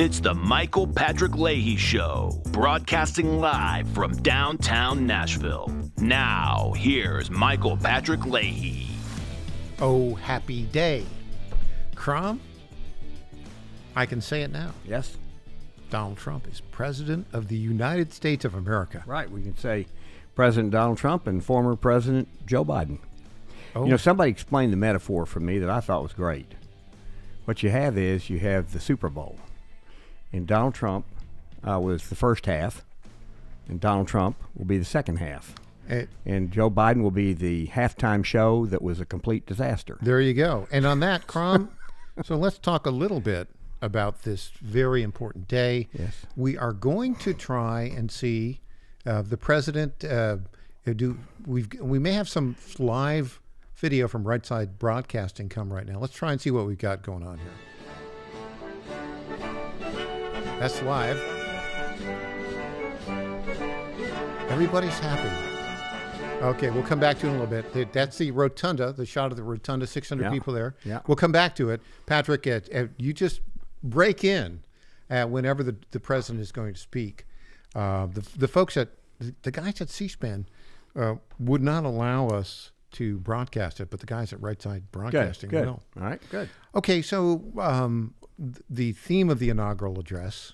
It's the Michael Patrick Leahy Show, broadcasting live from downtown Nashville. Now, here's Michael Patrick Leahy. Oh, happy day. Crom, I can say it now. Yes. Donald Trump is President of the United States of America. Right. We can say President Donald Trump and former President Joe Biden. Oh. You know, somebody explained the metaphor for me that I thought was great. What you have the Super Bowl. And Donald Trump was the first half, and Donald Trump will be the second half. And Joe Biden will be the halftime show that was a complete disaster. There you go. And on that, Crom, so let's talk a little bit about this very important day. Yes. We are going to try and see the president. We may have some live video from Right Side Broadcasting come right now. Let's try and see what we've got going on here. That's live. Everybody's happy. Okay, we'll come back to it in a little bit. That's the rotunda, the shot of the rotunda, 600 people there. Yeah. We'll come back to it. Patrick, you just break in whenever the president is going to speak. The folks the guys at C-SPAN would not allow us to broadcast it, but the guys at Right Side Broadcasting good. will. All right, good. Okay, so the theme of the inaugural address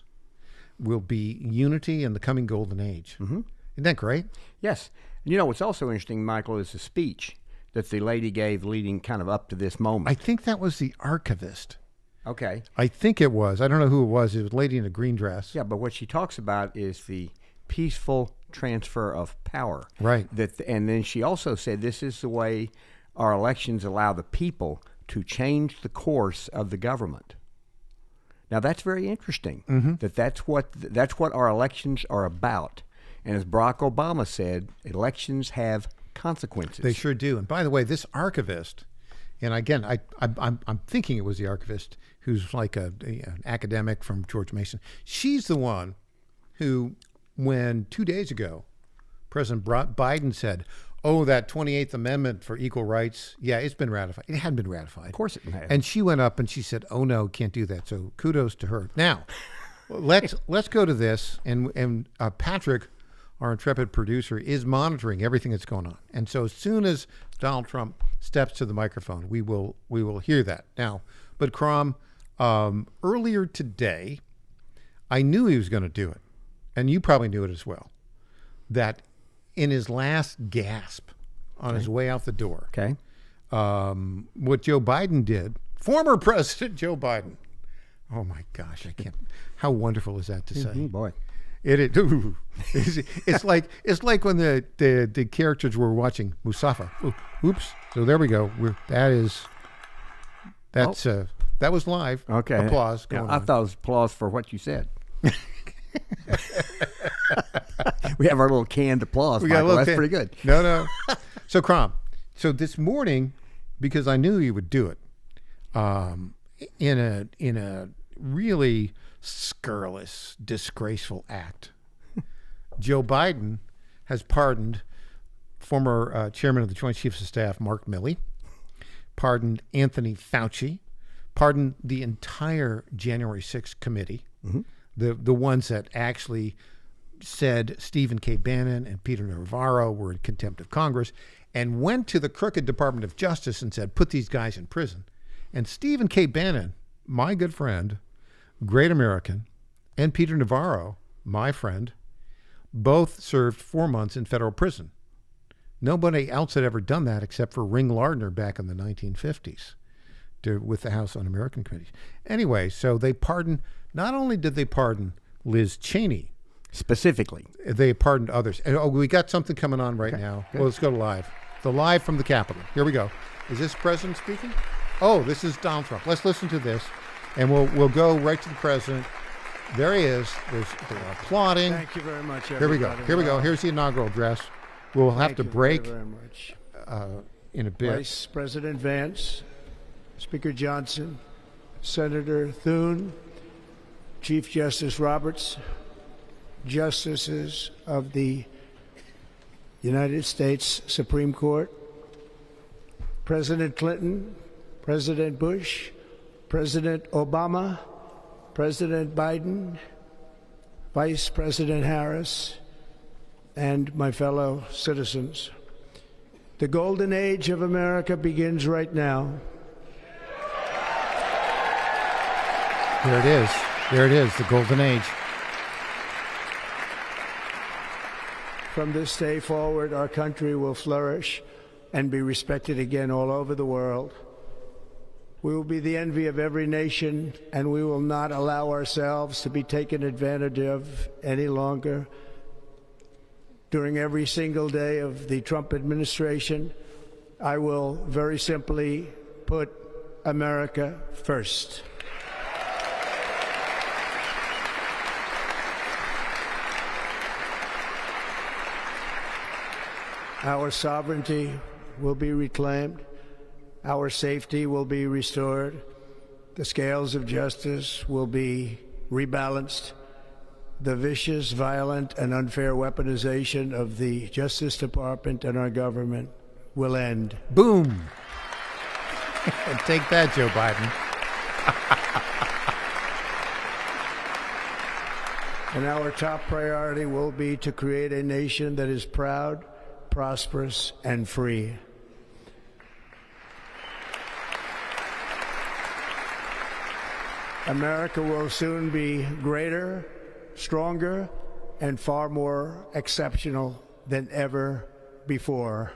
will be unity in the coming golden age. Mm-hmm. Isn't that great? Yes. And you know what's also interesting, Michael, is the speech that the lady gave leading kind of up to this moment. I think that was the archivist. Okay. I think it was. I don't know who it was. It was a lady in a green dress. Yeah, but what she talks about is the peaceful transfer of power. Right. And then she also said this is the way our elections allow the people to change the course of the government. Now that's very interesting. Mm-hmm. That's what our elections are about. And as Barack Obama said, elections have consequences. They sure do. And by the way, this archivist, and again, I'm thinking it was the archivist who's like an academic from George Mason. She's the one who, when 2 days ago, President Biden said, "Oh, that 28th Amendment for equal rights, yeah, it's been ratified." It hadn't been ratified. Of course it had. And she went up and she said, "Oh no, can't do that." So kudos to her. Now, let's go to this. And Patrick, our intrepid producer, is monitoring everything that's going on. And so as soon as Donald Trump steps to the microphone, we will hear that. Now, but Crom, earlier today, I knew he was going to do it, and you probably knew it as well, that in his last gasp on his way out the door, what Joe Biden did, former President Joe Biden, oh my gosh, I can't, how wonderful is that to say? Boy. It's like when the characters were watching Mustafa. Oops. So there we go. That was live. Okay. Applause. Yeah, I thought it was applause for what you said. We have our little canned applause, Michael. That's pretty good. No. So Crom, so this morning, because I knew you would do it, in a really scurrilous, disgraceful act, Joe Biden has pardoned former chairman of the Joint Chiefs of Staff, Mark Milley, pardoned Anthony Fauci, pardoned the entire January 6th committee, mm-hmm. the ones that actually said Stephen K. Bannon and Peter Navarro were in contempt of Congress, and went to the crooked Department of Justice and said, put these guys in prison. And Stephen K. Bannon, my good friend, great American, and Peter Navarro, my friend, both served 4 months in federal prison. Nobody else had ever done that except for Ring Lardner back in the 1950s with the House Un-American Committee. Anyway, so they pardoned, not only did they pardon Liz Cheney, specifically, they pardoned others. And we got something coming on right now. Good. Well, let's go to live. The live from the Capitol. Here we go. Is this president speaking? Oh, this is Donald Trump. Let's listen to this, and we'll go right to the president. There he is. They're applauding. Thank you very much, everybody. Here we go. Here's the inaugural address. We'll have to break very much. In a bit. Vice President Vance, Speaker Johnson, Senator Thune, Chief Justice Roberts, Justices of the United States Supreme Court, President Clinton, President Bush, President Obama, President Biden, Vice President Harris, and my fellow citizens. The golden age of America begins right now. There it is. There it is, the golden age. From this day forward, our country will flourish and be respected again all over the world. We will be the envy of every nation, and we will not allow ourselves to be taken advantage of any longer. During every single day of the Trump administration, I will very simply put America first. Our sovereignty will be reclaimed. Our safety will be restored. The scales of justice will be rebalanced. The vicious, violent, and unfair weaponization of the Justice Department and our government will end. Boom. Take that, Joe Biden. And our top priority will be to create a nation that is proud, prosperous, and free. America will soon be greater, stronger, and far more exceptional than ever before.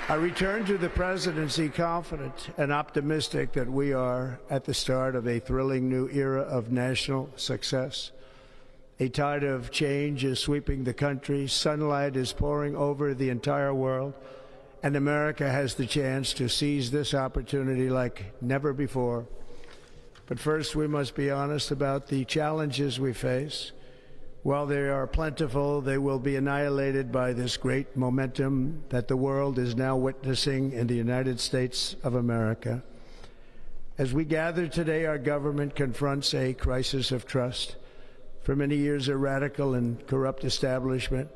I return to the presidency confident and optimistic that we are at the start of a thrilling new era of national success. A tide of change is sweeping the country. Sunlight is pouring over the entire world. And America has the chance to seize this opportunity like never before. But first, we must be honest about the challenges we face. While they are plentiful, they will be annihilated by this great momentum that the world is now witnessing in the United States of America. As we gather today, our government confronts a crisis of trust. For many years, a radical and corrupt establishment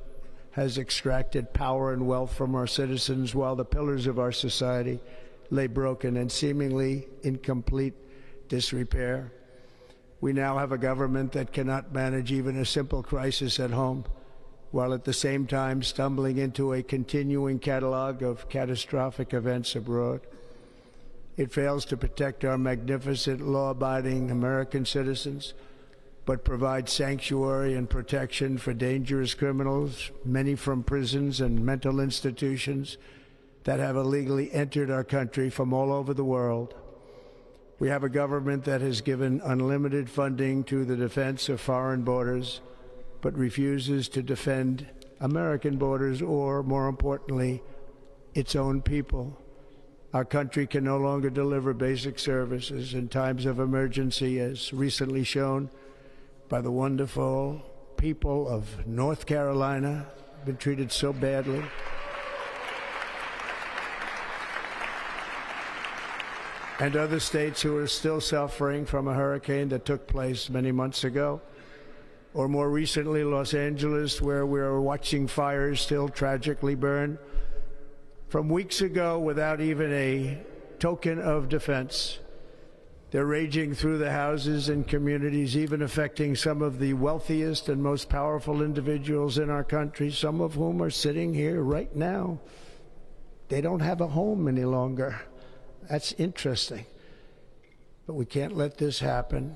has extracted power and wealth from our citizens while the pillars of our society lay broken and seemingly in complete disrepair. We now have a government that cannot manage even a simple crisis at home, while at the same time stumbling into a continuing catalog of catastrophic events abroad. It fails to protect our magnificent, law-abiding American citizens, but provides sanctuary and protection for dangerous criminals, many from prisons and mental institutions that have illegally entered our country from all over the world. We have a government that has given unlimited funding to the defense of foreign borders, but refuses to defend American borders or, more importantly, its own people. Our country can no longer deliver basic services in times of emergency, as recently shown by the wonderful people of North Carolina, been treated so badly. And other states who are still suffering from a hurricane that took place many months ago. Or more recently, Los Angeles, where we are watching fires still tragically burn from weeks ago without even a token of defense. They're raging through the houses and communities, even affecting some of the wealthiest and most powerful individuals in our country, some of whom are sitting here right now. They don't have a home any longer. That's interesting. But we can't let this happen.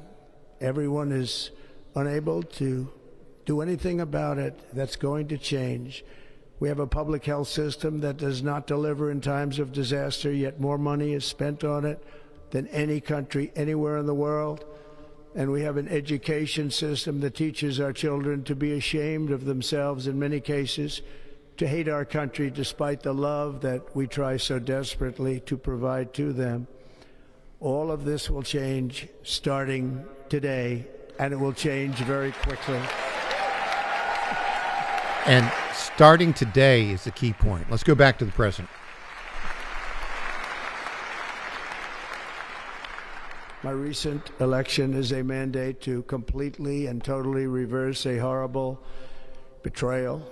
Everyone is unable to do anything about it. That's going to change. We have a public health system that does not deliver in times of disaster, yet more money is spent on it than any country anywhere in the world. And we have an education system that teaches our children to be ashamed of themselves in many cases, to hate our country despite the love that we try so desperately to provide to them. All of this will change starting today, and it will change very quickly. And starting today is the key point. Let's go back to the president. My recent election is a mandate to completely and totally reverse a horrible betrayal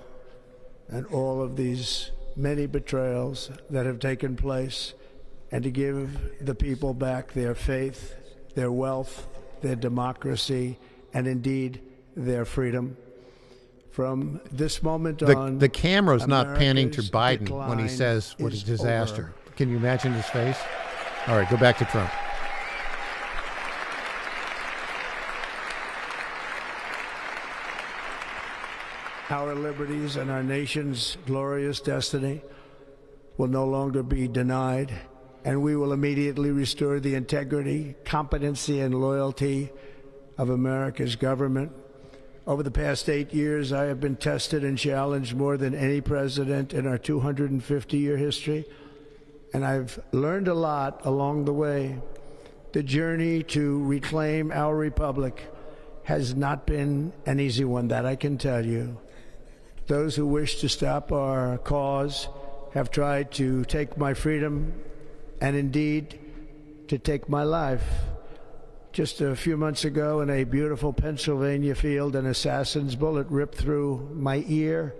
and all of these many betrayals that have taken place and to give the people back their faith, their wealth, their democracy, and indeed their freedom. From this moment on, the camera's not panning to America's Biden when he decline says what a is disaster. over. Can you imagine his face? All right, go back to Trump. Our liberties and our nation's glorious destiny will no longer be denied, and we will immediately restore the integrity, competency, and loyalty of America's government. Over the past 8 years, I have been tested and challenged more than any president in our 250-year history, and I've learned a lot along the way. The journey to reclaim our republic has not been an easy one, that I can tell you. Those who wish to stop our cause have tried to take my freedom and indeed to take my life. Just a few months ago in a beautiful Pennsylvania field, an assassin's bullet ripped through my ear.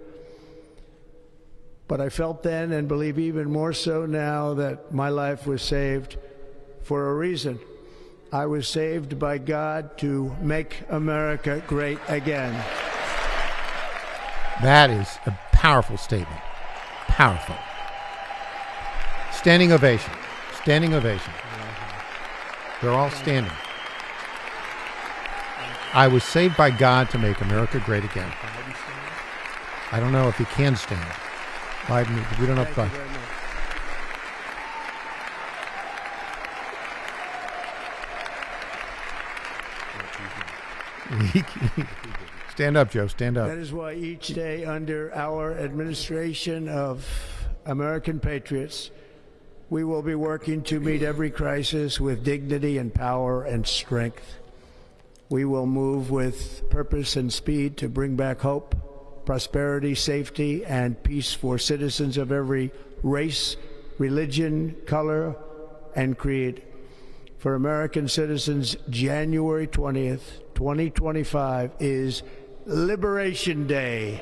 But I felt then, and believe even more so now, that my life was saved for a reason. I was saved by God to make America great again. That is a powerful statement. Powerful. Standing ovation. Standing ovation. They're all standing. I was saved by God to make America great again. I don't know if he can stand. We don't know if Thank you very much. Stand up, Joe. Stand up. That is why each day under our administration of American patriots, we will be working to meet every crisis with dignity and power and strength. We will move with purpose and speed to bring back hope, prosperity, safety, and peace for citizens of every race, religion, color, and creed. For American citizens, January 20th, 2025 is Liberation Day.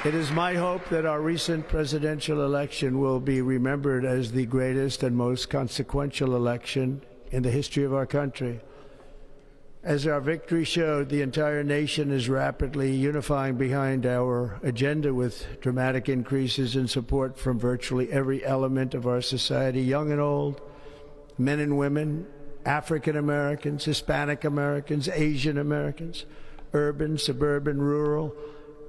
It is my hope that our recent presidential election will be remembered as the greatest and most consequential election in the history of our country. As our victory showed, the entire nation is rapidly unifying behind our agenda with dramatic increases in support from virtually every element of our society, young and old, men and women, African Americans, Hispanic Americans, Asian Americans, urban, suburban, rural,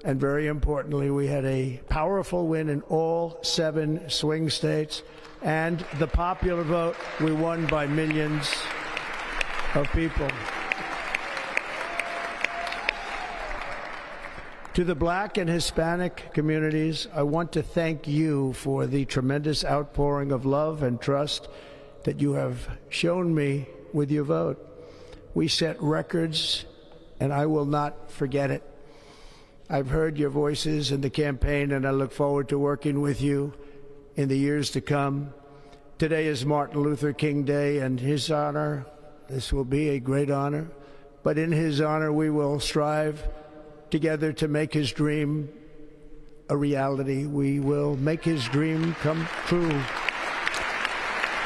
and very importantly, we had a powerful win in all 7 swing states, and the popular vote, we won by millions of people. To the Black and Hispanic communities, I want to thank you for the tremendous outpouring of love and trust that you have shown me with your vote. We set records, and I will not forget it. I've heard your voices in the campaign, and I look forward to working with you in the years to come. Today is Martin Luther King Day, and his honor, this will be a great honor, but in his honor we will strive together to make his dream a reality. We will make his dream come true.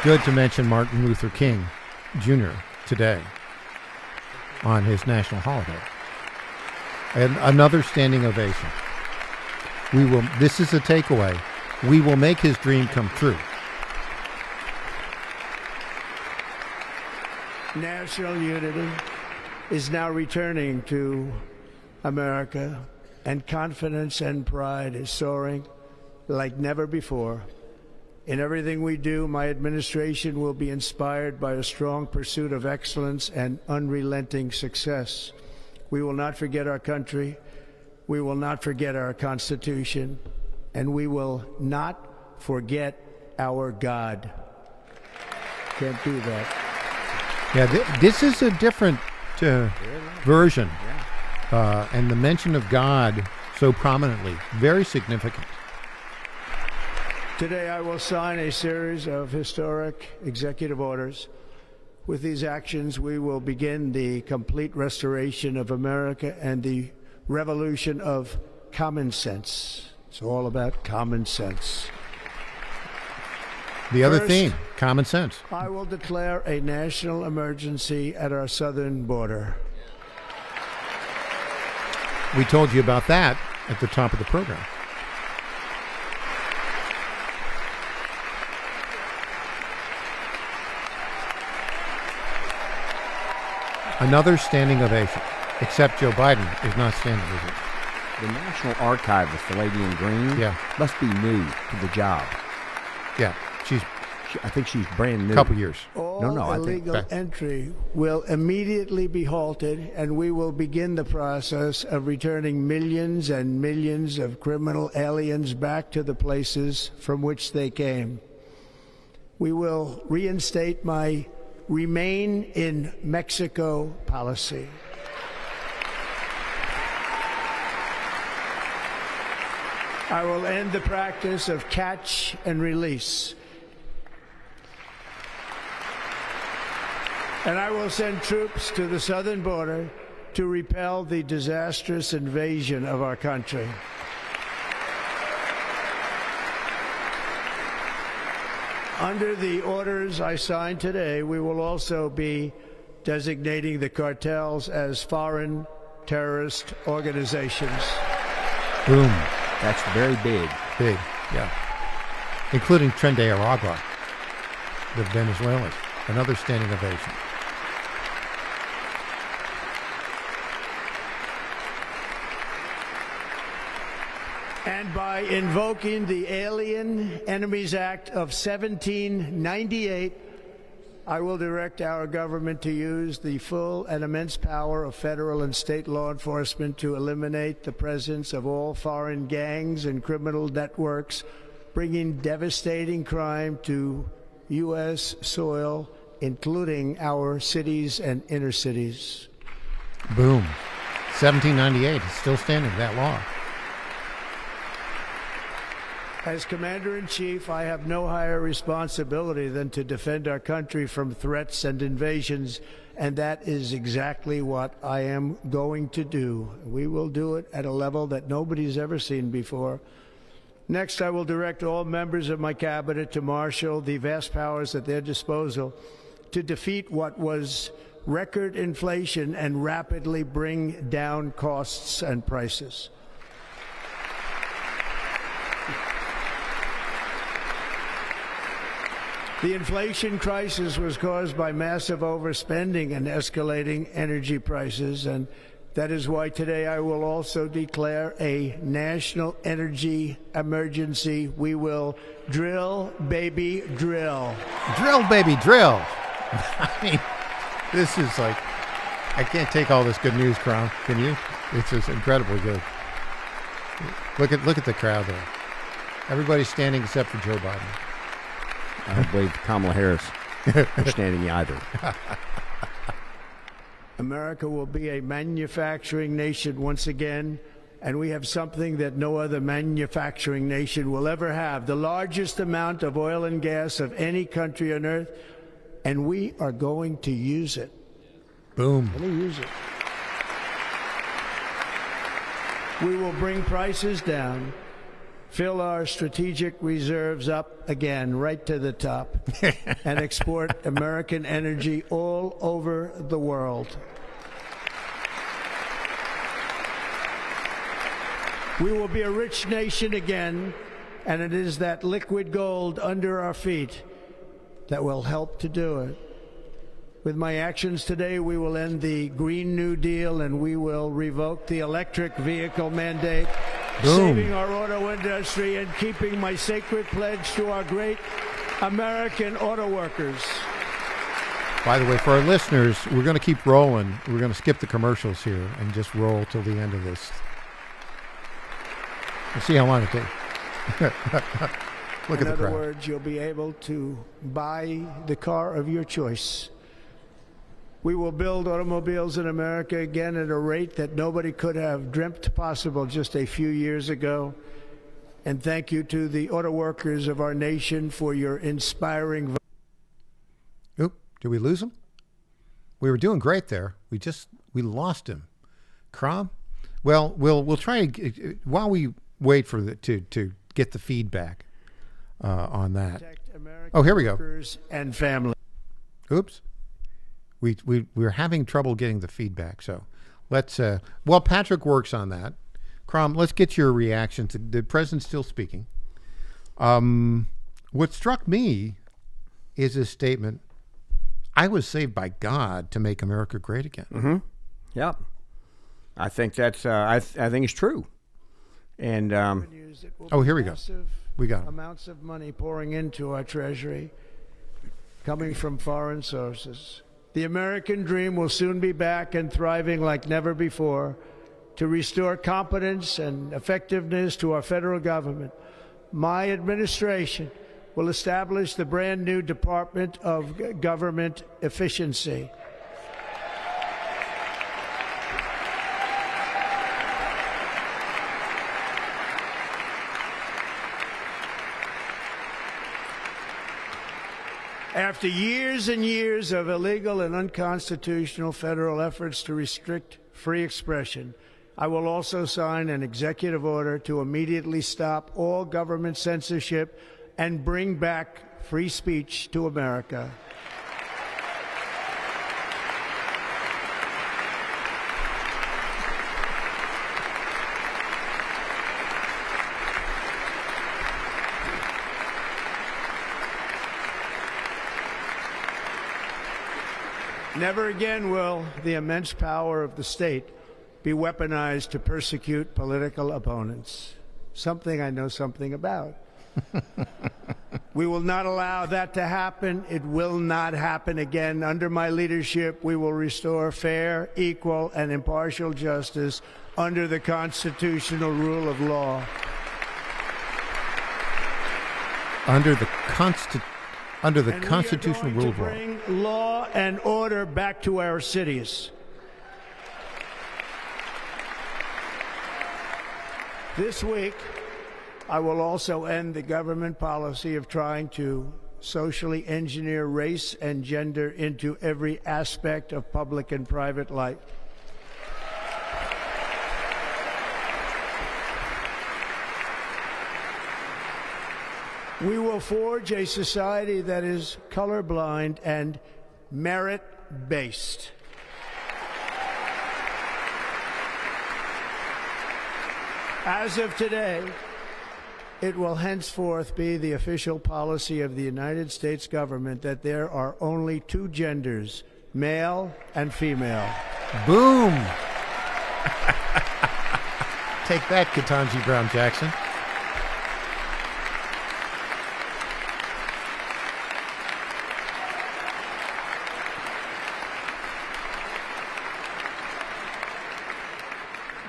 Good to mention Martin Luther King Jr. today on his national holiday. And another standing ovation. This is a takeaway. We will make his dream come true. National unity is now returning to America, and confidence and pride is soaring like never before. In everything we do, my administration will be inspired by a strong pursuit of excellence and unrelenting success. We will not forget our country, we will not forget our Constitution, and we will not forget our God. Can't do that. Yeah, this is a different version. And the mention of God so prominently, very significant. Today I will sign a series of historic executive orders With these actions, we will begin the complete restoration of America and the revolution of common sense. It's all about common sense. The other First, theme, common sense. I will declare a national emergency at our southern border. We told you about that at the top of the program. Another standing ovation, except Joe Biden is not standing, is it? The National Archivist, the lady in green, Yeah. must be new to the job. Yeah, she's I think she's brand new. a couple years. All I think illegal entry will immediately be halted, and we will begin the process of returning millions and millions of criminal aliens back to the places from which they came. We will reinstate my Remain in Mexico policy. I will end the practice of catch and release. And I will send troops to the southern border to repel the disastrous invasion of our country. Under the orders I signed today, we will also be designating the cartels as foreign terrorist organizations. Boom. That's very big. Big, yeah. Including Tren de Aragua, the Venezuelans. Another standing ovation. And by invoking the Alien Enemies Act of 1798, I will direct our government to use the full and immense power of federal and state law enforcement to eliminate the presence of all foreign gangs and criminal networks, bringing devastating crime to U.S. soil, including our cities and inner cities. Boom. 1798 is still standing, that law. As Commander-in-Chief, I have no higher responsibility than to defend our country from threats and invasions, and that is exactly what I am going to do. We will do it at a level that nobody's ever seen before. Next, I will direct all members of my cabinet to marshal the vast powers at their disposal to defeat what was record inflation and rapidly bring down costs and prices. The inflation crisis was caused by massive overspending and escalating energy prices, and that is why today I will also declare a national energy emergency. We will drill, baby, drill. Drill, baby, drill. I mean, this is like, I can't take all this good news, Crown. Can you? It's just incredibly good. Look at the crowd there. Everybody's standing except for Joe Biden. I don't believe Kamala Harris is standing either. America will be a manufacturing nation once again, and we have something that no other manufacturing nation will ever have, the largest amount of oil and gas of any country on earth, and we are going to use it. Boom. We're going to use it. We will bring prices down, fill our strategic reserves up again, right to the top, and export American energy all over the world. We will be a rich nation again, and it is that liquid gold under our feet that will help to do it. With my actions today, we will end the Green New Deal, and we will revoke the electric vehicle mandate, Boom. saving our auto industry and keeping my sacred pledge to our great American auto workers. By the way, for our listeners, we're going to keep rolling. We're going to skip the commercials here and just roll till the end of this. We'll see how long it takes. Look at the crowd. In other words, you'll be able to buy the car of your choice. We will build automobiles in America again at a rate that nobody could have dreamt possible just a few years ago. And thank you to the auto workers of our nation for your inspiring vote. Oop, did we lose him? We were doing great there. We lost him. Crom? Well, we'll try while we wait for to get the feedback on that. Oh, here we go. And family. Oops. We're having trouble getting the feedback, so let's while Patrick works on that, Crom, let's get your reaction to the president still speaking. What struck me is his statement, I was saved by God to make America great again. Mm-hmm. Yep. I think that's I think it's true. And here we go. We got it. Amounts of money pouring into our treasury coming from foreign sources. The American dream will soon be back and thriving like never before. To restore competence and effectiveness to our federal government, my administration will establish the brand new Department of Government Efficiency. After years and years of illegal and unconstitutional federal efforts to restrict free expression, I will also sign an executive order to immediately stop all government censorship and bring back free speech to America. Never again will the immense power of the state be weaponized to persecute political opponents. Something I know something about. We will not allow that to happen. It will not happen again. Under my leadership, we will restore fair, equal, and impartial justice under the constitutional rule of law. Under the constitutional rule of law. Bring law and order back to our cities. This week, I will also end the government policy of trying to socially engineer race and gender into every aspect of public and private life. We will forge a society that is colorblind and merit-based. As of today, it will henceforth be the official policy of the United States government that there are only two genders, male and female. Boom! Take that, Ketanji Brown Jackson.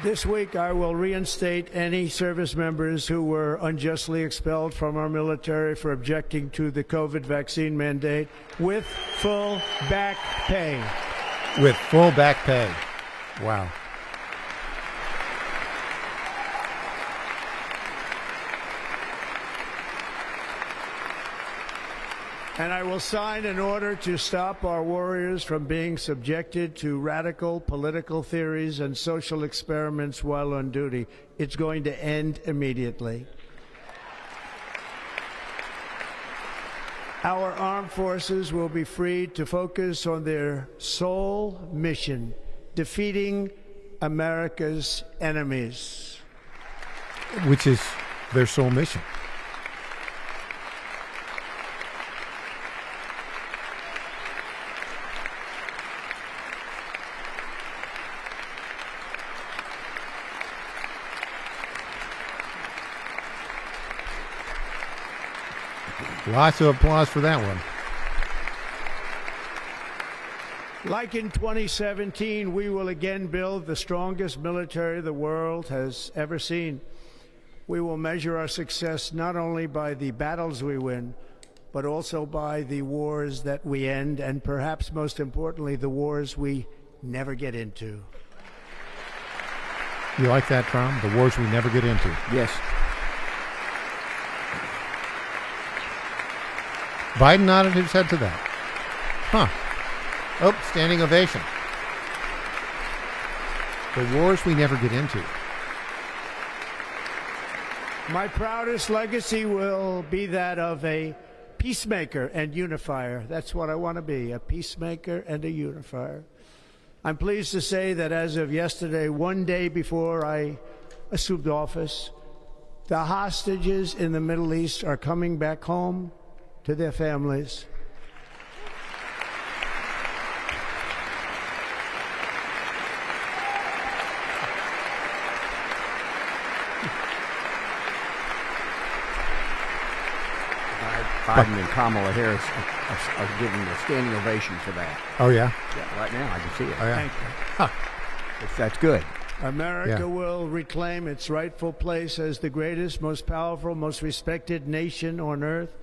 This week, I will reinstate any service members who were unjustly expelled from our military for objecting to the COVID vaccine mandate with full back pay. With full back pay. Wow. And I will sign an order to stop our warriors from being subjected to radical political theories and social experiments while on duty. It's going to end immediately. Our armed forces will be freed to focus on their sole mission, defeating America's enemies. Which is their sole mission. Lots of applause for that one. Like in 2017, we will again build the strongest military the world has ever seen. We will measure our success not only by the battles we win, but also by the wars that we end, and perhaps most importantly, the wars we never get into. You like that, Tom? The wars we never get into. Yes. Biden nodded his head to that. Huh. Oh, standing ovation. The wars we never get into. My proudest legacy will be that of a peacemaker and unifier. That's what I want to be, a peacemaker and a unifier. I'm pleased to say that as of yesterday, one day before I assumed office, the hostages in the Middle East are coming back home to their families. Biden and Kamala Harris are giving a standing ovation for that. Oh, yeah? Yeah, right now I can see it. Oh, yeah. Thank you. Huh. That's good. America will reclaim its rightful place as the greatest, most powerful, most respected nation on earth,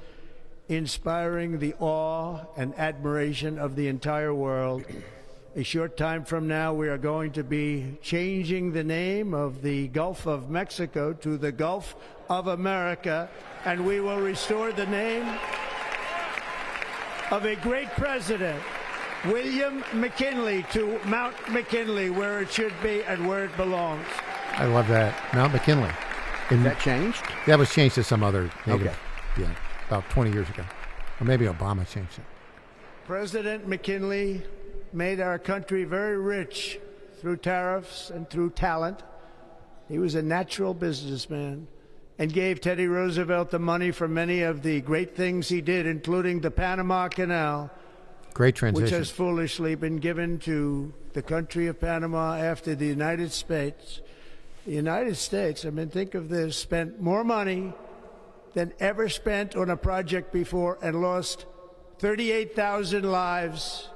inspiring the awe and admiration of the entire world. A short time from now, we are going to be changing the name of the Gulf of Mexico to the Gulf of America, and we will restore the name of a great president, William McKinley, to Mount McKinley, where it should be and where it belongs. I love that. Mount McKinley. Is that changed? That was changed to some other native. Okay. Yeah, about 20 years ago. Or maybe Obama changed it. President McKinley made our country very rich through tariffs and through talent. He was a natural businessman and gave Teddy Roosevelt the money for many of the great things he did, including the Panama Canal, Great transition. which has foolishly been given to the country of Panama after the United States. The United States, I mean, think of this, spent more money than ever spent on a project before and lost 38,000 lives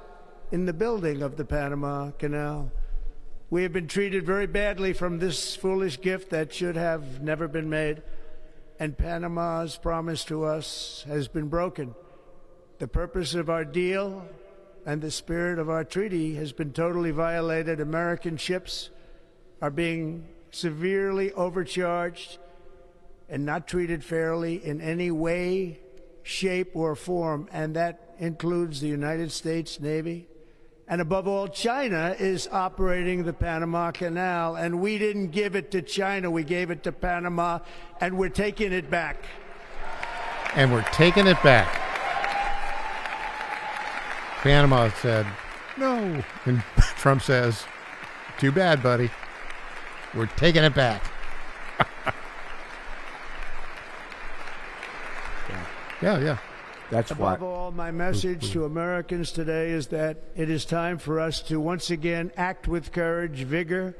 in the building of the Panama Canal. We have been treated very badly from this foolish gift that should have never been made, and Panama's promise to us has been broken. The purpose of our deal and the spirit of our treaty has been totally violated. American ships are being severely overcharged and not treated fairly in any way, shape, or form, and that includes the United States Navy. And above all, China is operating the Panama Canal, and we didn't give it to China, we gave it to Panama, and we're taking it back. And we're taking it back. Panama said, no. And Trump says, too bad, buddy. We're taking it back. Yeah. That's Above why. all, my message to Americans today is that it is time for us to once again act with courage, vigor,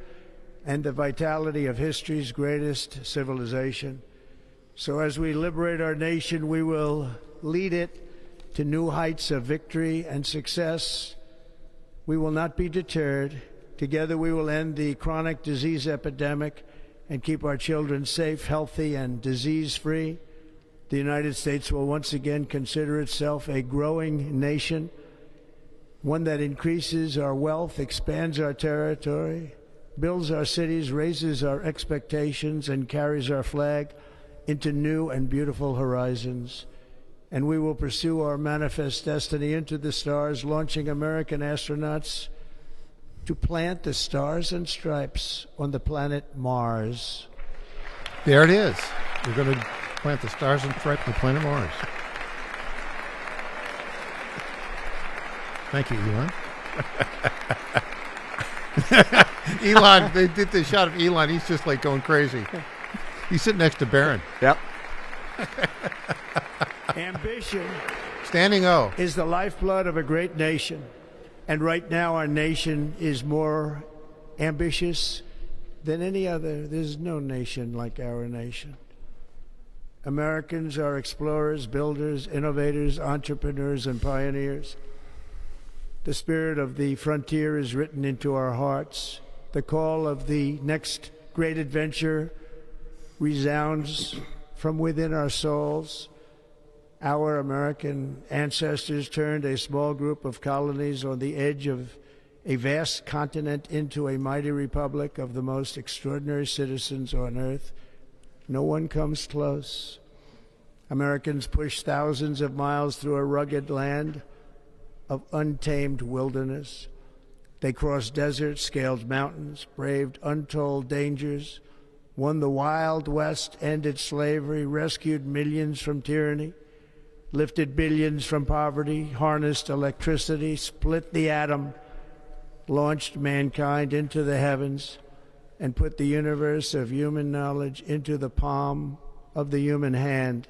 and the vitality of history's greatest civilization. So as we liberate our nation, we will lead it to new heights of victory and success. We will not be deterred. Together we will end the chronic disease epidemic and keep our children safe, healthy, and disease-free. The United States will once again consider itself a growing nation, one that increases our wealth, expands our territory, builds our cities, raises our expectations, and carries our flag into new and beautiful horizons. And we will pursue our manifest destiny into the stars, launching American astronauts to plant the stars and stripes on the planet Mars. There it is. We're going to plant the stars and stripes on the planet Mars. Thank you, Elon. Elon, they did the shot of Elon. He's just like going crazy. He's sitting next to Barron. Yep. Ambition Standing O. is the lifeblood of a great nation. And right now our nation is more ambitious than any other. There's no nation like our nation. Americans are explorers, builders, innovators, entrepreneurs, and pioneers. The spirit of the frontier is written into our hearts. The call of the next great adventure resounds from within our souls. Our American ancestors turned a small group of colonies on the edge of a vast continent into a mighty republic of the most extraordinary citizens on earth. No one comes close. Americans pushed thousands of miles through a rugged land, of untamed wilderness. They crossed deserts, scaled mountains, braved untold dangers, won the Wild West, ended slavery, rescued millions from tyranny, lifted billions from poverty, harnessed electricity, split the atom, launched mankind into the heavens, and put the universe of human knowledge into the palm of the human hand.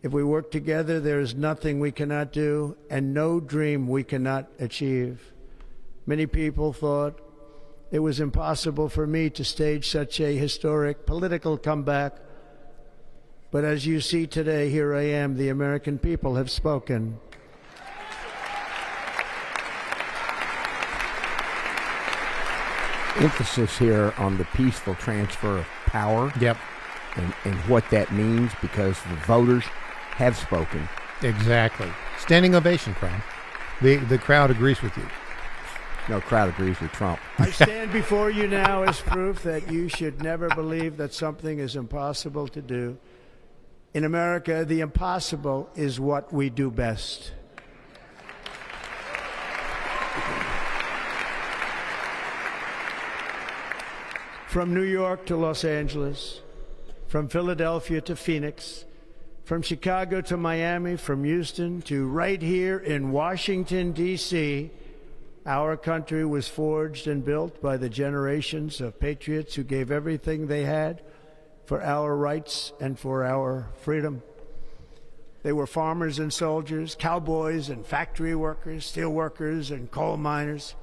If we work together, there is nothing we cannot do and no dream we cannot achieve. Many people thought it was impossible for me to stage such a historic political comeback. But as you see today, here I am. The American people have spoken. Emphasis here on the peaceful transfer of power. Yep. And what that means, because the voters have spoken. Exactly. Standing ovation, Crown. The crowd agrees with you. No, crowd agrees with Trump. I stand before you now as proof that you should never believe that something is impossible to do. In America, the impossible is what we do best. From New York to Los Angeles, from Philadelphia to Phoenix, from Chicago to Miami, from Houston to right here in Washington, D.C., our country was forged and built by the generations of patriots who gave everything they had for our rights and for our freedom. They were farmers and soldiers, cowboys and factory workers, steel workers and coal miners,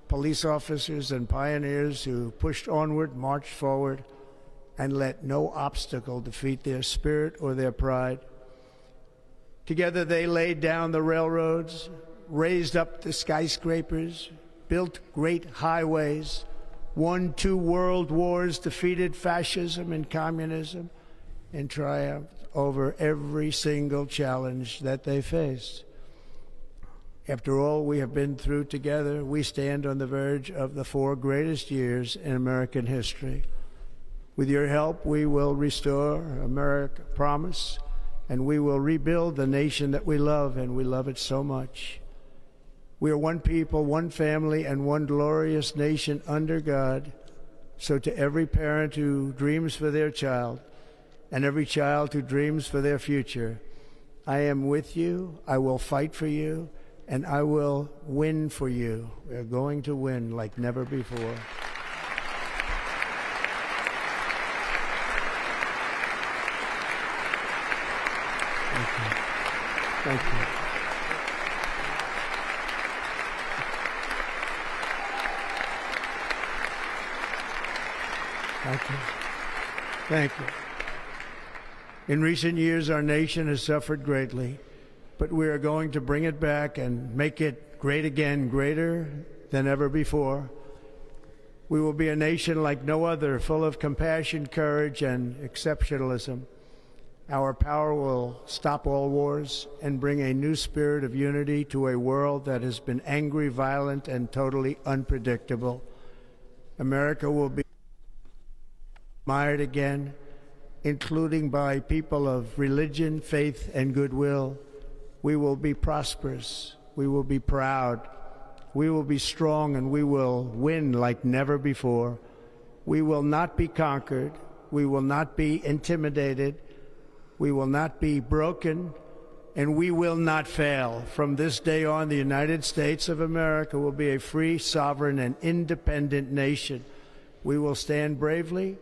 police officers and pioneers who pushed onward, marched forward, and let no obstacle defeat their spirit or their pride. Together they laid down the railroads, raised up the skyscrapers, built great highways, won 2 world wars, defeated fascism and communism, and triumphed over every single challenge that they faced. After all we have been through together, we stand on the verge of the 4 greatest years in American history. With your help, we will restore America promise, and we will rebuild the nation that we love, and we love it so much. We are one people, one family, and one glorious nation under God. So to every parent who dreams for their child, and every child who dreams for their future, I am with you, I will fight for you, and I will win for you. We are going to win like never before. Thank you. Thank you. Thank you. In recent years, our nation has suffered greatly, but we are going to bring it back and make it great again, greater than ever before. We will be a nation like no other, full of compassion, courage, and exceptionalism. Our power will stop all wars and bring a new spirit of unity to a world that has been angry, violent, and totally unpredictable. America will be admired again, including by people of religion, faith, and goodwill. We will be prosperous. We will be proud. We will be strong, and we will win like never before. We will not be conquered. We will not be intimidated. We will not be broken, and we will not fail. From this day on, the United States of America will be a free, sovereign, and independent nation. We will stand bravely.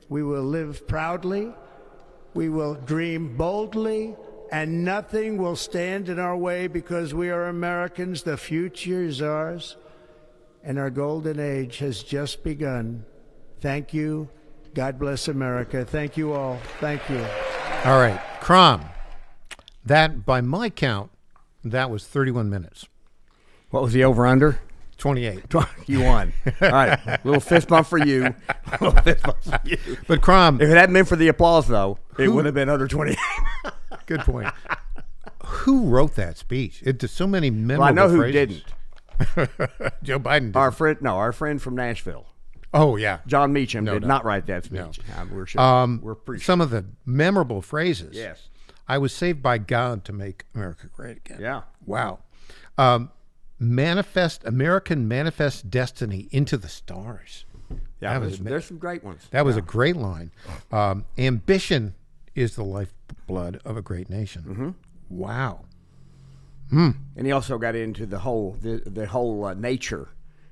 We will live proudly. We will dream boldly, and nothing will stand in our way because we are Americans. The future is ours, and our golden age has just begun. Thank you. God bless America. Thank you all. Thank you. All right, Crom. That, by my count, that was 31 minutes. What was the over-under? 28. You won. All right. Little fist bump for you. Little fist bump for you. But Crom, If it hadn't been for the applause, though, it would have been under 28. good point. Who wrote that speech? There's so many memorable Well, I know who phrases. didn't. Joe Biden did. Our friend from Nashville, Oh, yeah. John Meacham, No, did no. not write that No. speech. We're sure. We're pretty sure. Some of the memorable phrases. Yes. I was saved by God to make America great again. Yeah. Wow. American Manifest Destiny into the stars. Yeah, there's some great ones. That was a great line. Ambition is the lifeblood of a great nation. Mm-hmm. Wow. And he also got into the whole nature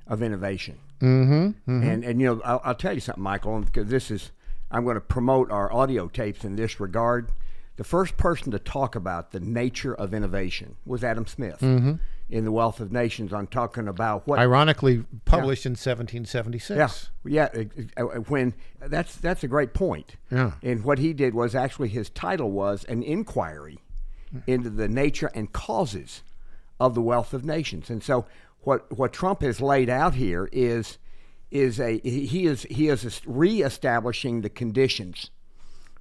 of innovation. Mm-hmm. Mm-hmm. And you know, I'll tell you something, Michael, because I'm going to promote our audio tapes in this regard. The first person to talk about the nature of innovation was Adam Smith in The Wealth of Nations. I'm talking about what, ironically, published in 1776. Yeah. When that's a great point. Yeah. And what he did was actually his title was an inquiry into the nature and causes of the wealth of nations. And so what Trump has laid out here is reestablishing the conditions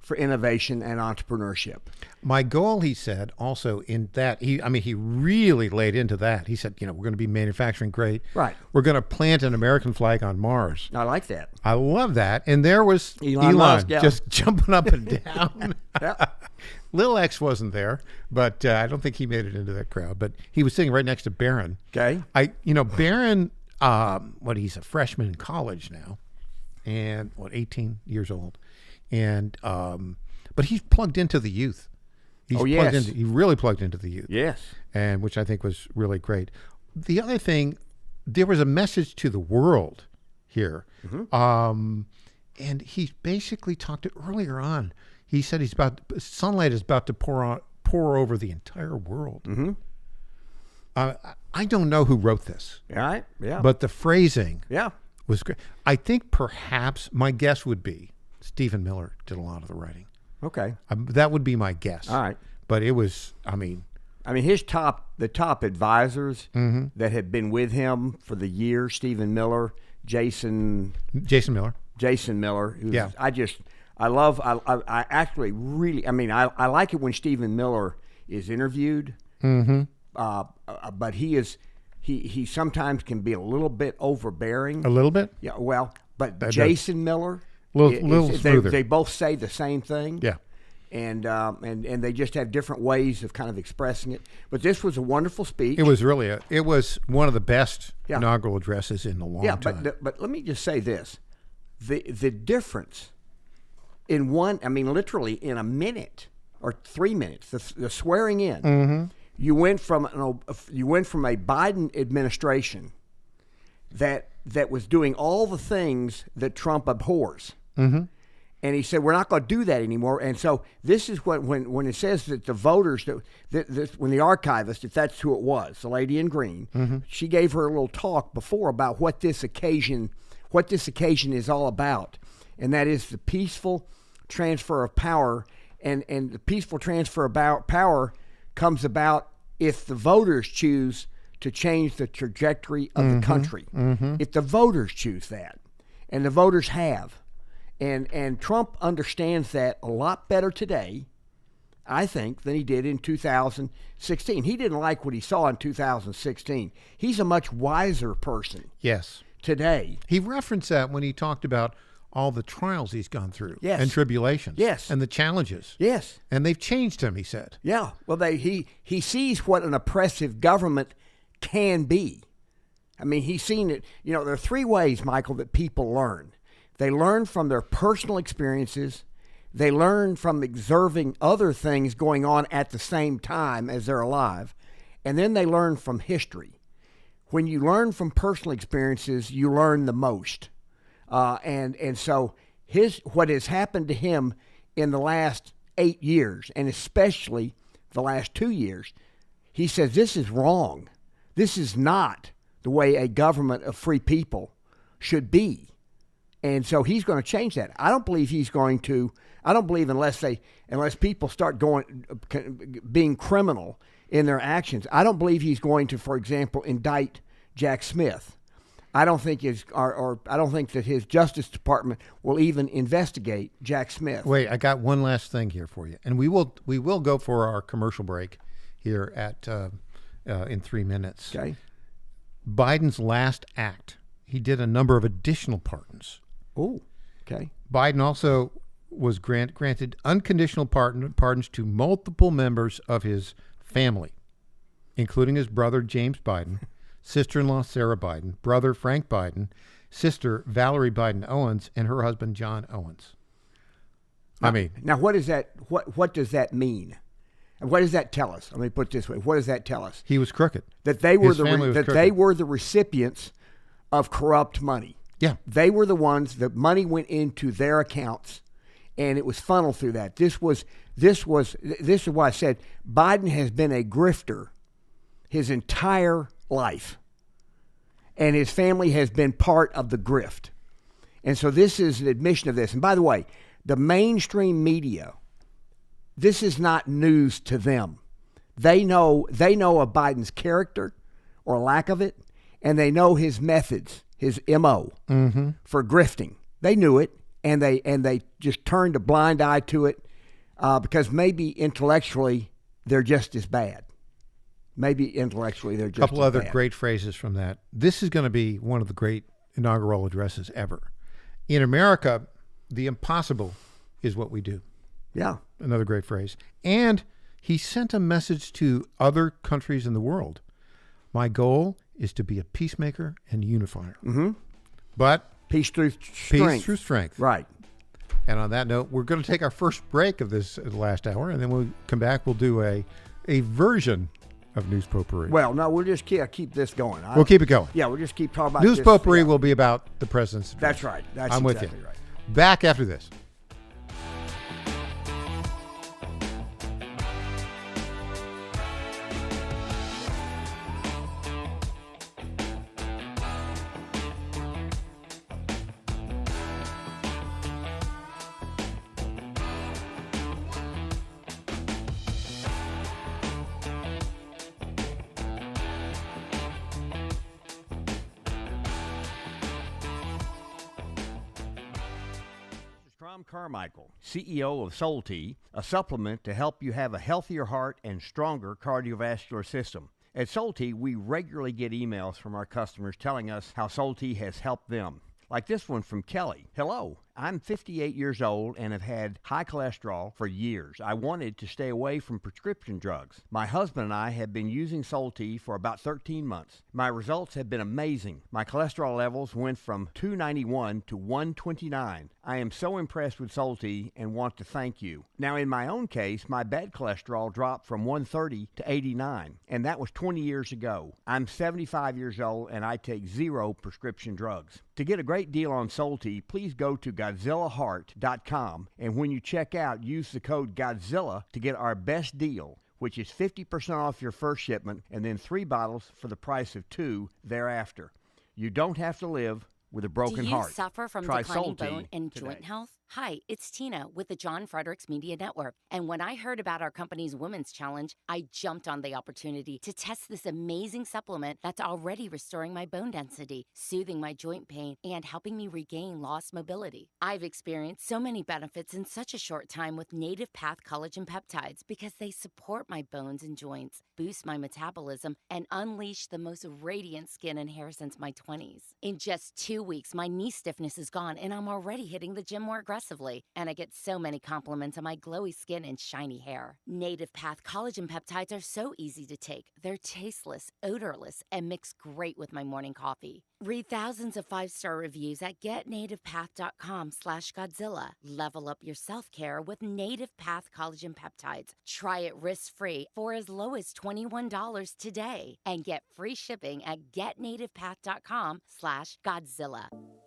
for innovation and entrepreneurship. My goal, he said, also in that, he really laid into that. He said, we're going to be manufacturing great. Right. We're going to plant an American flag on Mars. I like that. I love that. And there was Elon Musk, just jumping up and down. Yeah. Lil X wasn't there, but I don't think he made it into that crowd. But he was sitting right next to Barron. Okay. Barron, he's a freshman in college now, and 18 years old. And but he's plugged into the youth. He really plugged into the youth. Yes. And which I think was really great. The other thing, there was a message to the world here. Mm-hmm. And he basically talked earlier on. He said sunlight is about to pour over the entire world. Mm-hmm. I don't know who wrote this. Right. Yeah. But the phrasing yeah. was great. I think perhaps my guess would be Stephen Miller did a lot of the writing. Okay. That would be my guess. All right. But it was, the top advisors that had been with him for the year, Stephen Miller, Jason Miller. I actually really, I like it when Stephen Miller is interviewed. Mm-hmm. But he sometimes can be a little bit overbearing. A little bit? Yeah. Well, but Jason Miller. Little smoother. They both say the same thing. Yeah. And they just have different ways of kind of expressing it. But this was a wonderful speech. It was one of the best inaugural addresses in a long time. Yeah, but let me just say this. The difference in literally in a minute or 3 minutes, the swearing in, you went from a Biden administration that was doing all the things that Trump abhors. Mm-hmm. And he said, we're not going to do that anymore. And so this is what, when it says that the voters, when the archivist, if that's who it was, the lady in green, she gave her a little talk before about what this occasion is all about. And that is the peaceful transfer of power. And the peaceful transfer of power comes about if the voters choose to change the trajectory of the country. Mm-hmm. If the voters choose that, and the voters have. And Trump understands that a lot better today, I think, than he did in 2016. He didn't like what he saw in 2016. He's a much wiser person. Yes. Today. He referenced that when he talked about all the trials he's gone through. Yes. And tribulations. Yes. And the challenges. Yes. And they've changed him, he said. Yeah. Well, he sees what an oppressive government can be. He's seen it. There are three ways, Michael, that people learn. They learn from their personal experiences. They learn from observing other things going on at the same time as they're alive. And then they learn from history. When you learn from personal experiences, you learn the most. And so what has happened to him in the last 8 years, and especially the last 2 years, he says this is wrong. This is not the way a government of free people should be. And so he's going to change that. I don't believe unless people start being criminal in their actions, I don't believe he's going to, for example, indict Jack Smith. I don't think that his Justice Department will even investigate Jack Smith. Wait, I got one last thing here for you, and we will go for our commercial break here at in 3 minutes. Okay. Biden's last act, he did a number of additional pardons. Oh, okay. Biden also was granted unconditional pardons to multiple members of his family. including his brother James Biden, sister-in-law Sarah Biden, brother Frank Biden, sister Valerie Biden Owens, and her husband John Owens. Now what is that? What does that mean? And what does that tell us? Let me put it this way: what does that tell us? He was crooked. That they were They were the recipients of corrupt money. Yeah, they were the ones. The money went into their accounts, and it was funneled through that. This is why I said Biden has been a grifter his entire life, and his family has been part of the grift. And so this is an admission of this. And by the way, the mainstream media, this is not news to them. They know of Biden's character or lack of it, and they know his methods, his MO for grifting. They knew it, and they just turned a blind eye to it because maybe intellectually they're just as bad. Maybe intellectually they're just a couple as other bad. great phrases from that. This is going to be one of the great inaugural addresses ever. In America, the impossible is what we do. Yeah. Another great phrase. And he sent a message to other countries in the world. My goal is to be a peacemaker and unifier. Mm-hmm. But peace through strength. Peace through strength. Right. And on that note, we're going to take our first break of this last hour, and then we'll come back. We'll do a version of News Potpourri. Well, no, we'll just keep this going. We'll keep it going. Yeah, we'll just keep talking about News this. Potpourri will be about the president's address. That's right. That's I'm exactly with you. Right. Back after this. I'm Carmichael, CEO of Soul Tea, a supplement to help you have a healthier heart and stronger cardiovascular system. At Soul Tea, we regularly get emails from our customers telling us how Soul Tea has helped them. Like this one from Kelly. Hello, I'm 58 years old and have had high cholesterol for years. I wanted to stay away from prescription drugs. My husband and I have been using Soul Tea for about 13 months. My results have been amazing. My cholesterol levels went from 291 to 129. I am so impressed with Soul Tea and want to thank you. Now, in my own case, my bad cholesterol dropped from 130 to 89, and that was 20 years ago. I'm 75 years old and I take 0 prescription drugs. To get a great deal on Soul Tea, please go to GodzillaHeart.com, and when you check out, use the code Godzilla to get our best deal, which is 50% off your first shipment and then 3 bottles for the price of 2 thereafter. You don't have to live with a broken heart. Do you suffer from Try declining Soul Tea bone and today. joint health? Hi, it's Tina with the John Fredericks Media Network. And when I heard about our company's Women's Challenge, I jumped on the opportunity to test this amazing supplement that's already restoring my bone density, soothing my joint pain, and helping me regain lost mobility. I've experienced so many benefits in such a short time with Native Path Collagen Peptides because they support my bones and joints, boost my metabolism, and unleash the most radiant skin and hair since my 20s. In just 2 weeks, my knee stiffness is gone, and I'm already hitting the gym more aggressively. And I get so many compliments on my glowy skin and shiny hair. Native Path Collagen Peptides are so easy to take. They're tasteless, odorless, and mix great with my morning coffee. Read thousands of 5-star reviews at getnativepath.com/Godzilla. Level up your self-care with Native Path Collagen Peptides. Try it risk-free for as low as $21 today and get free shipping at getnativepath.com/Godzilla.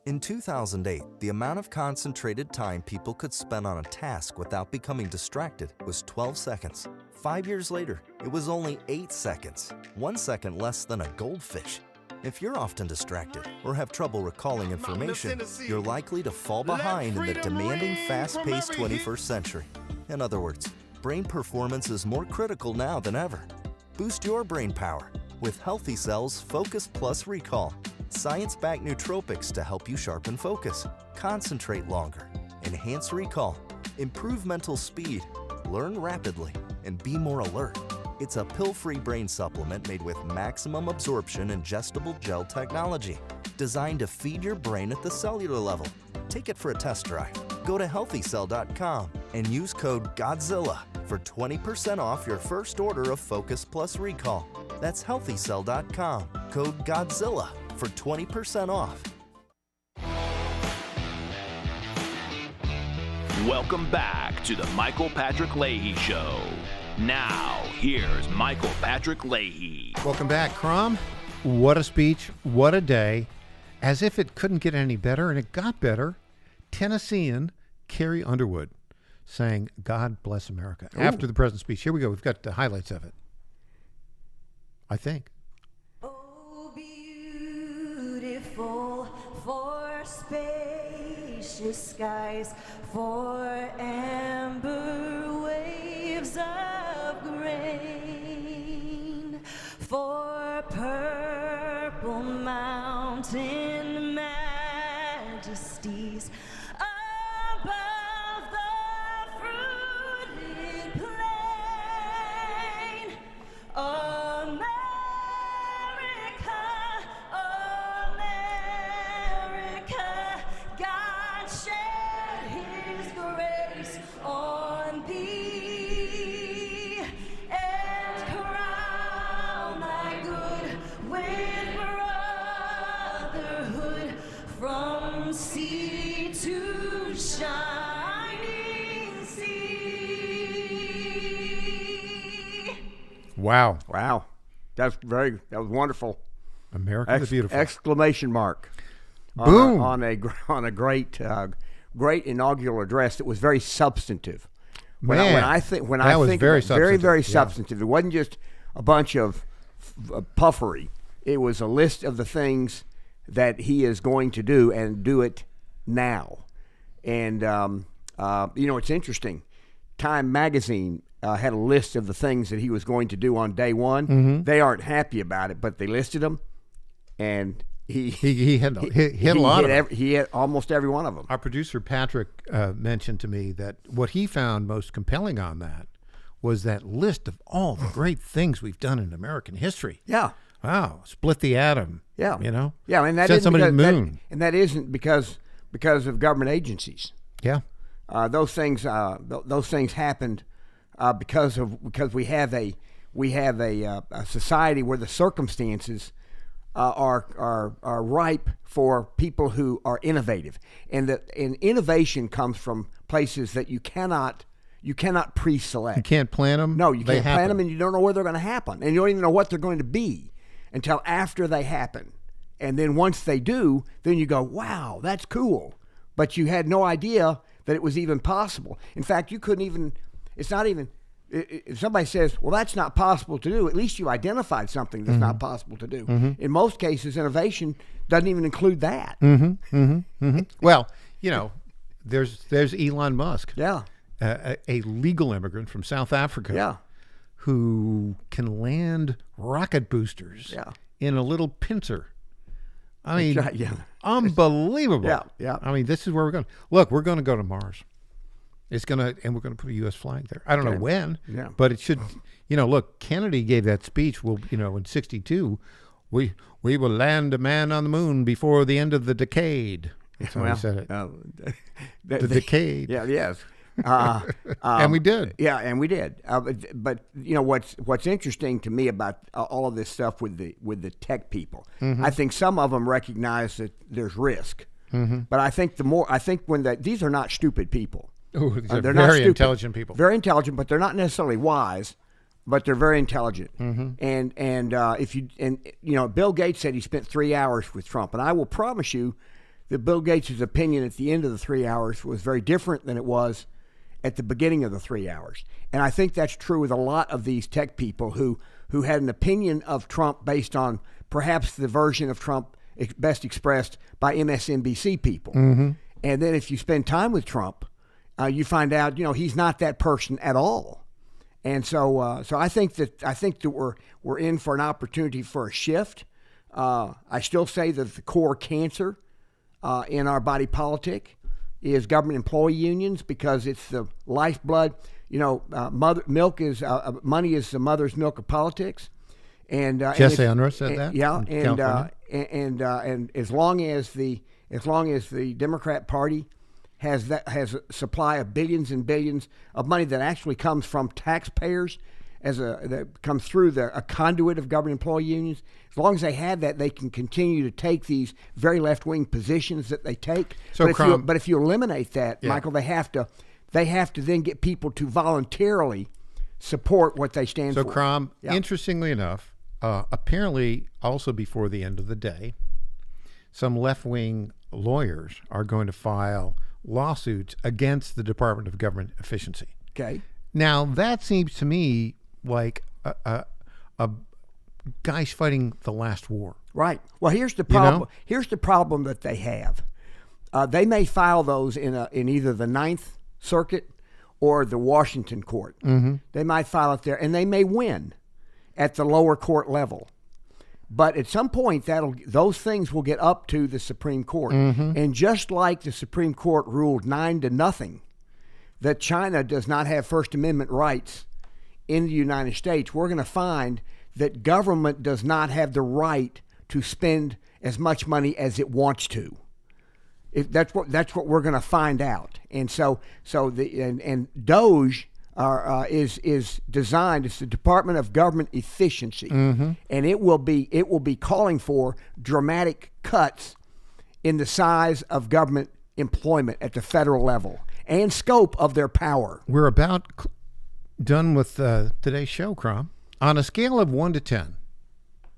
In 2008, the amount of concentrated time people could spend on a task without becoming distracted was 12 seconds. 5 years later, it was only 8 seconds, 1 second less than a goldfish. If you're often distracted or have trouble recalling information, you're likely to fall behind in the demanding, fast-paced 21st century. In other words, brain performance is more critical now than ever. Boost your brain power with Healthy Cells Focus Plus Recall. Science-backed nootropics to help you sharpen focus, concentrate longer, enhance recall, improve mental speed, learn rapidly, and be more alert. It's a pill-free brain supplement made with maximum absorption ingestible gel technology, designed to feed your brain at the cellular level. Take it for a test drive. Go to healthycell.com and use code GODZILLA for 20% off your first order of Focus Plus Recall. That's HealthyCell.com. Code GODZILLA for 20% off. Welcome back to the Michael Patrick Leahy Show. Now, here's Michael Patrick Leahy. Welcome back, Crom. What a speech. What a day. As if it couldn't get any better, and it got better. Tennessean Carrie Underwood sang God Bless America after the president's speech. Here we go. We've got the highlights of it, I think. Oh, beautiful for spacious skies, for amber waves of grain, for purple mountain majesties above the fruited plain. America, America, God shed his grace on thee and crown thy good with brotherhood from sea to shining sea. Wow. Wow. That was wonderful. America the Beautiful. Exclamation mark. Boom. On a great inaugural address that was very substantive. When I think very substantive. very substantive. It wasn't just a bunch of puffery. It was a list of the things that he is going to do and do it now. And it's interesting. Time magazine had a list of the things that he was going to do on day one. Mm-hmm. They aren't happy about it, but they listed them, and he hit a lot of them. He hit almost every one of them. Our producer, Patrick, mentioned to me that what he found most compelling on that was that list of all the great things we've done in American history. Yeah. Wow. Split the atom. Yeah. You know? Yeah, and that Sent isn't somebody to the because- moon. that isn't because of government agencies. Yeah. Those things happened because we have a society where the circumstances are ripe for people who are innovative, and innovation comes from places that you cannot pre-select. You can't plan them. No, you They can't plan happen. them, and you don't know where they're going to happen, and you don't even know what they're going to be until after they happen. And then once they do, then you go, wow, that's cool. But you had no idea that it was even possible. In fact, you couldn't even, it's not even, if somebody says, well, that's not possible to do, at least you identified something that's not possible to do. Mm-hmm. In most cases, innovation doesn't even include that. Well, there's Elon Musk. Yeah. A legal immigrant from South Africa. Yeah. Who can land rocket boosters in a little pincer. I mean, unbelievable. Yeah. I mean, this is where we're going. Look, we're going to go to Mars. And we're going to put a U.S. flag there. I don't know when, but it should. Look, Kennedy gave that speech. Well, in '62, we will land a man on the moon before the end of the decade. That's how he said it. The decade. Yeah. Yes. And we did. Yeah, and we did. But what's interesting to me about all of this stuff with the tech people, I think some of them recognize that there's risk. But I think these are not stupid people. Ooh, these are they're not very stupid. intelligent people. Very intelligent, but they're not necessarily wise. But they're very intelligent. And Bill Gates said he spent 3 hours with Trump, and I will promise you that Bill Gates' opinion at the end of the 3 hours was very different than it was at the beginning of the 3 hours. And I think that's true with a lot of these tech people who had an opinion of Trump based on perhaps the version of Trump best expressed by MSNBC people. And then if you spend time with Trump, you find out, he's not that person at all. And so I think that we're in for an opportunity for a shift. I still say that the core cancer in our body politic is government employee unions, because it's the lifeblood. Money is the mother's milk of politics. And Jesse Unruh said that. Yeah, in and as long as the Democrat Party has a supply of billions and billions of money that actually comes from taxpayers, that comes through a conduit of government employee unions. As long as they have that, they can continue to take these very left-wing positions that they take. So, but if you eliminate that, Michael, they have to then get people to voluntarily support what they stand for. So, Crom, interestingly enough, apparently also before the end of the day, some left-wing lawyers are going to file lawsuits against the Department of Government Efficiency. Okay. Now, that seems to me like a guys fighting the last war. Right. Well, here's the problem. You know? Here's the problem that they have. They may file those in either the Ninth Circuit or the Washington Court. Mm-hmm. They might file it there, and they may win at the lower court level. But at some point, those things will get up to the Supreme Court. Mm-hmm. And just like the Supreme Court ruled 9-0 that China does not have First Amendment rights in the United States, we're going to find that government does not have the right to spend as much money as it wants to. That's what we're going to find out. And so DOGE is designed. It's the Department of Government Efficiency, mm-hmm. and it will be calling for dramatic cuts in the size of government employment at the federal level and scope of their power. We're about done with today's show, Crom. On a scale of 1 to 10,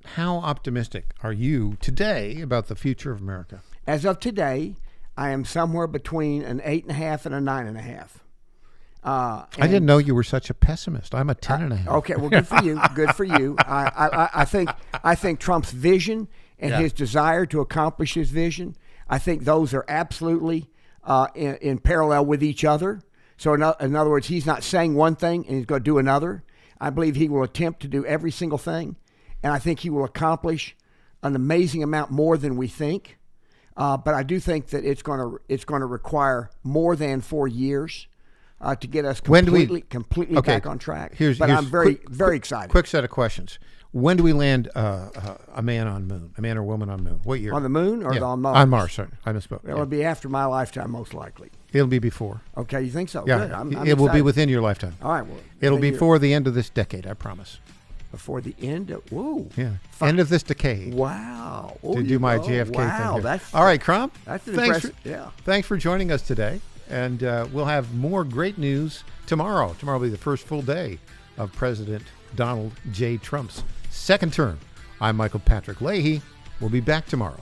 how optimistic are you today about the future of America? As of today, I am somewhere between an 8.5 and a 9.5. I didn't know you were such a pessimist. I'm a 10.5. Okay, well, good for you. Good for you. I think Trump's vision and his desire to accomplish his vision, I think those are absolutely in parallel with each other. So in other words, he's not saying one thing and he's going to do another. I believe he will attempt to do every single thing, and I think he will accomplish an amazing amount more than we think. But I do think that it's going to require more than 4 years to get us completely back on track. I'm very excited. Quick set of questions. When do we land a man on moon? A man or woman on moon? What year? On the moon or on Mars? On Mars, sorry. I misspoke. It'll be after my lifetime, most likely. It'll be before. Okay, you think so? Yeah, good. I'm it excited. will be within your lifetime. All right. Well, it'll be before the end of this decade, I promise. Before the end of end of this decade. Wow. To do my JFK thing. Wow, here. All right, Crom. That's impressive. Thanks for joining us today, and we'll have more great news tomorrow. Tomorrow will be the first full day of President Donald J. Trump's second term. I'm Michael Patrick Leahy. We'll be back tomorrow.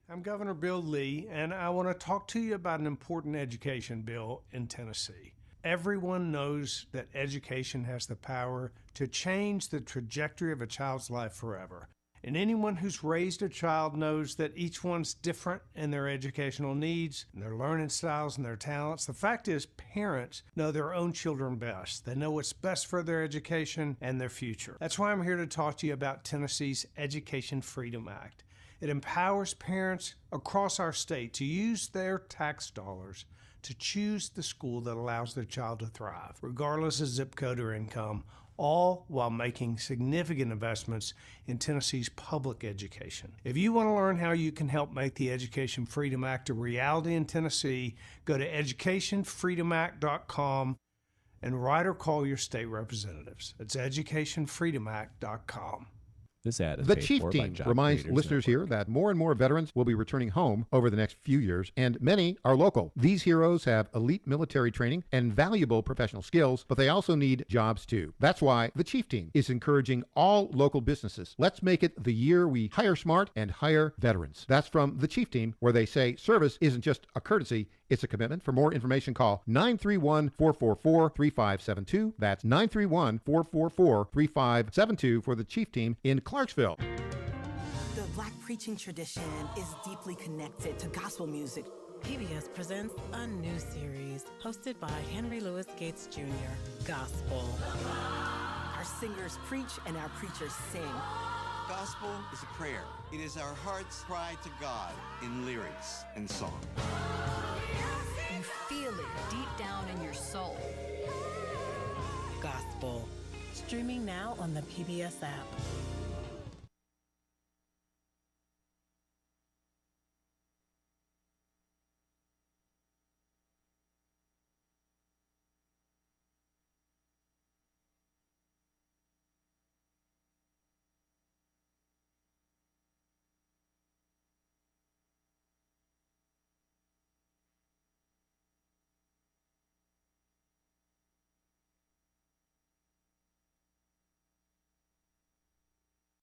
I'm Governor Bill Lee, and I want to talk to you about an important education bill in Tennessee. Everyone knows that education has the power to change the trajectory of a child's life forever. And anyone who's raised a child knows that each one's different in their educational needs, and their learning styles, and their talents. The fact is, parents know their own children best. They know what's best for their education and their future. That's why I'm here to talk to you about Tennessee's Education Freedom Act. It empowers parents across our state to use their tax dollars to choose the school that allows their child to thrive, regardless of zip code or income, all while making significant investments in Tennessee's public education. If you want to learn how you can help make the Education Freedom Act a reality in Tennessee, go to educationfreedomact.com and write or call your state representatives. It's educationfreedomact.com. This ad is The paid Chief for Team by Job reminds Creators listeners Network. here that more and more veterans will be returning home over the next few years, and many are local. These heroes have elite military training and valuable professional skills, but they also need jobs too. That's why the Chief Team is encouraging all local businesses. Let's make it the year we hire smart and hire veterans. That's from the Chief Team, where they say service isn't just a courtesy, it's a commitment. For more information, call 931-444-3572. That's 931-444-3572 for the Chief Team in Clarksville. The Black preaching tradition is deeply connected to gospel music. PBS presents a new series hosted by Henry Louis Gates Jr., Gospel. Our singers preach and our preachers sing. Gospel is a prayer. It is our heart's cry to God in lyrics and song. You feel it Streaming now on the PBS app.